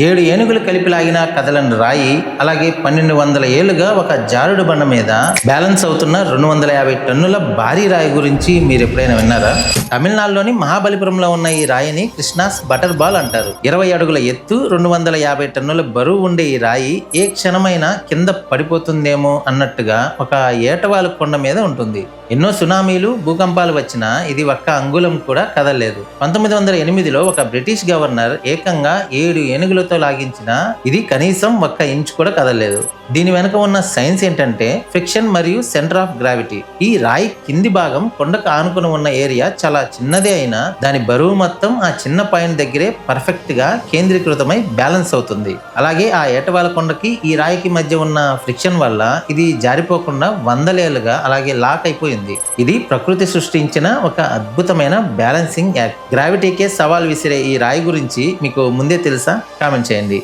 7 ఏనుగులు కలిపి లాగిన కదలని రాయి, అలాగే 1200 ఏళ్లుగా ఒక జారుడు బండ మీద బ్యాలెన్స్ అవుతున్న 250 టన్నుల భారీ రాయి గురించి మీరు ఎప్పుడైనా విన్నారా? తమిళనాడులోని మహాబలిపురంలో ఉన్న ఈ రాయిని కృష్ణాస్ బటర్ బాల్ అంటారు. 20 అడుగుల ఎత్తు, 250 టన్నుల బరువు ఉండే ఈ రాయి ఏ క్షణమైనా కింద పడిపోతుందేమో అన్నట్టుగా ఒక ఏటవాలు కొండ మీద ఉంటుంది. ఎన్నో సునామీలు, భూకంపాలు వచ్చినా ఇది ఒక్క అంగుళం కూడా కదలలేదు. 1908లో ఒక బ్రిటిష్ గవర్నర్ ఏకంగా 7 ఏనుగులతో లాగించినా ఇది కనీసం ఒక్క ఇంచు కూడా కదలలేదు. దీని వెనుక ఉన్న సైన్స్ ఏంటంటే ఫ్రిక్షన్ మరియు సెంటర్ ఆఫ్ గ్రావిటీ. ఈ రాయి కింది భాగం కొండకు ఆనుకుని ఉన్న ఏరియా చాలా చిన్నదే అయినా దాని బరువు మొత్తం ఆ చిన్న పాయింట్ దగ్గరే పర్ఫెక్ట్ గా కేంద్రీకృతమై బ్యాలెన్స్ అవుతుంది. అలాగే ఆ ఏటవాల కొండకి ఈ రాయికి మధ్య ఉన్న ఫ్రిక్షన్ వల్ల ఇది జారిపోకుండా వందలేళ్లుగా అలాగే లాక్ అయిపోయింది. ఇది ప్రకృతి సృష్టించిన ఒక అద్భుతమైన బ్యాలెన్సింగ్ యాక్ట్. గ్రావిటీకే సవాల్ విసిరే ఈ రాయి గురించి మీకు ముందే తెలుసా? కామెంట్ చేయండి.